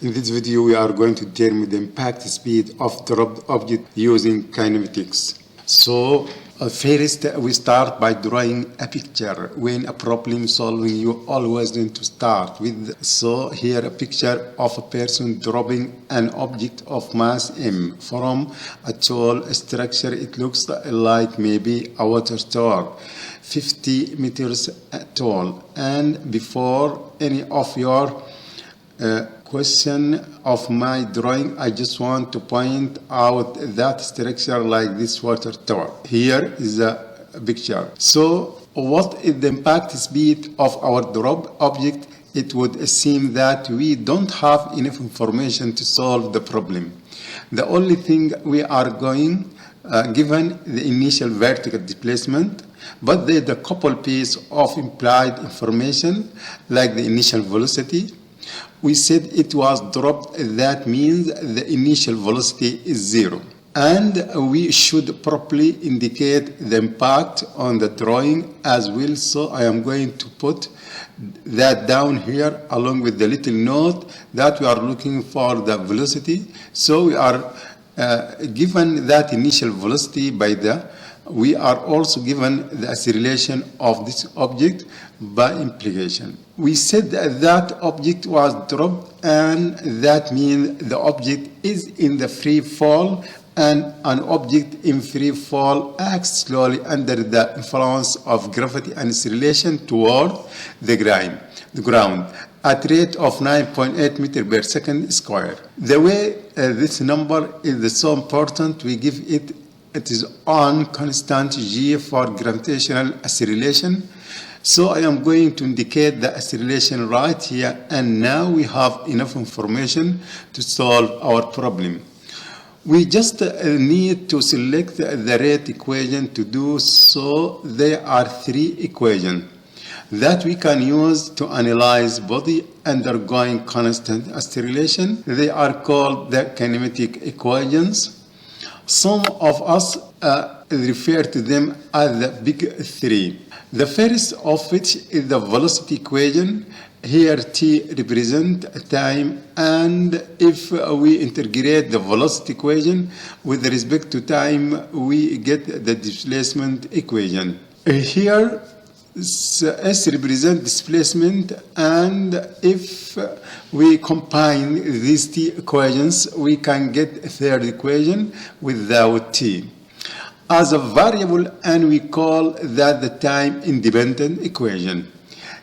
In this video, we are going to determine the impact speed of dropped object using kinematics. So, first we start by drawing a picture. When a problem solving, you always need to start with. So here a picture of a person dropping an object of mass m from a tall structure. It looks like maybe a water tower, 50 meters tall. And before any of your question of my drawing, I just want to point out that structure like this water tower. Here is a picture. So what is the impact speed of our drop object? It would seem that we don't have enough information to solve the problem. The only thing we are going given the initial vertical displacement, but there's a couple pieces of implied information like the initial velocity. We said it was dropped. That means the initial velocity is 0. And we should properly indicate the impact on the drawing as well. So I am going to put that down here along with the little note that we are looking for the velocity. So we are given that initial velocity by we are also given the acceleration of this object by implication. We said that object was dropped, and that means the object is in the free fall, and an object in free fall acts slowly under the influence of gravity and acceleration toward the ground at rate of 9.8 meters per second square. The way this number is so important, we give it is on constant g for gravitational acceleration. So I am going to indicate the acceleration right here, and now we have enough information to solve our problem. We just need to select the rate equation. To do so, there are 3 equations that we can use to analyze body undergoing constant acceleration. They are called the kinematic equations. Some of us refer to them as the big 3. The first of which is the velocity equation. Here t represents time, and if we integrate the velocity equation with respect to time, we get the displacement equation. Here S represents displacement, and if we combine these two equations, we can get a third equation without t as a variable, and we call that the time-independent equation.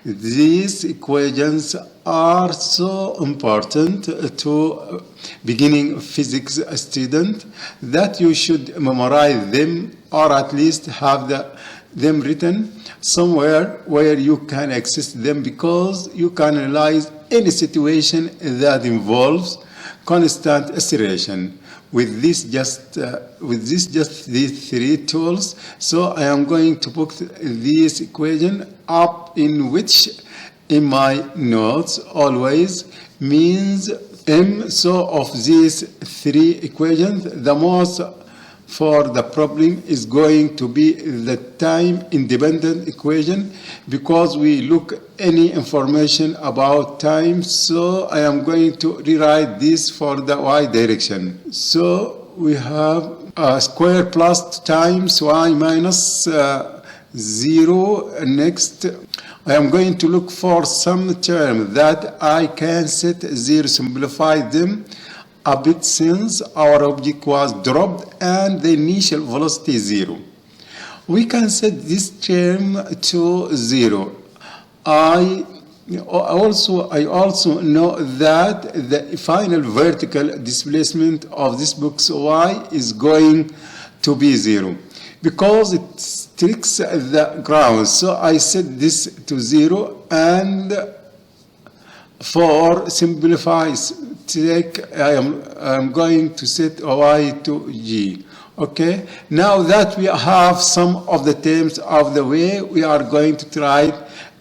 These equations are so important to beginning physics student that you should memorize them, or at least have them written somewhere where you can access them, because you can analyze any situation that involves constant acceleration with these 3 tools. So I am going to put this equation up in which in my notes always means m. So of these 3 equations, the most for the problem is going to be the time-independent equation, because we look any information about time. So I am going to rewrite this for the y direction. So we have square plus times y minus 0. Next, I am going to look for some term that I can set 0, simplify them a bit since our object was dropped and the initial velocity is 0. We can set this term to 0. I also know that the final vertical displacement of this box y is going to be 0 because it strikes the ground. So I set this to 0, and for simplifies I am going to set y to g. Okay, now that we have some of the terms of the way, we are going to try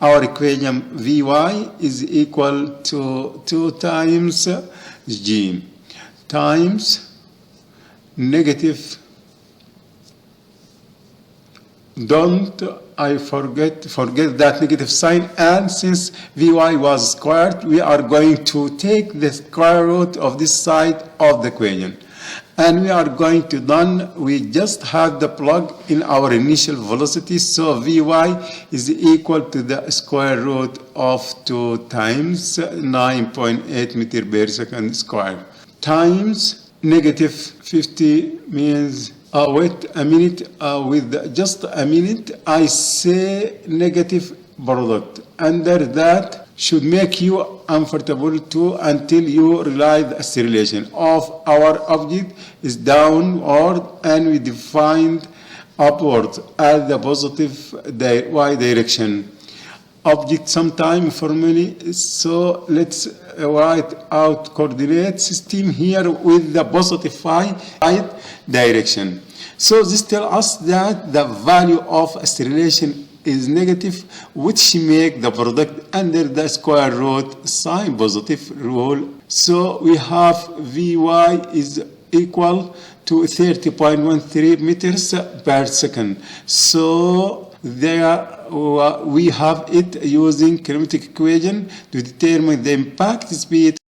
our equation. Vy is equal to 2 times g times negative don't I forget that negative sign, and since Vy was squared, we are going to take the square root of this side of the equation. And we are going to done, we just have the plug in our initial velocity, so Vy is equal to the square root of 2 times 9.8 meter per second squared times negative 50 means, wait a minute, with just a minute, I say negative product. Under that should make you uncomfortable too until you realize the acceleration of our object is downward and we defined upward as the positive y direction. Object sometime formally, so let's write out coordinate system here with the positive y direction. So this tells us that the value of acceleration is negative, which make the product under the square root sign positive rule. So we have Vy is equal to 30.13 meters per second. So there we have it using kinematic equation to determine the impact speed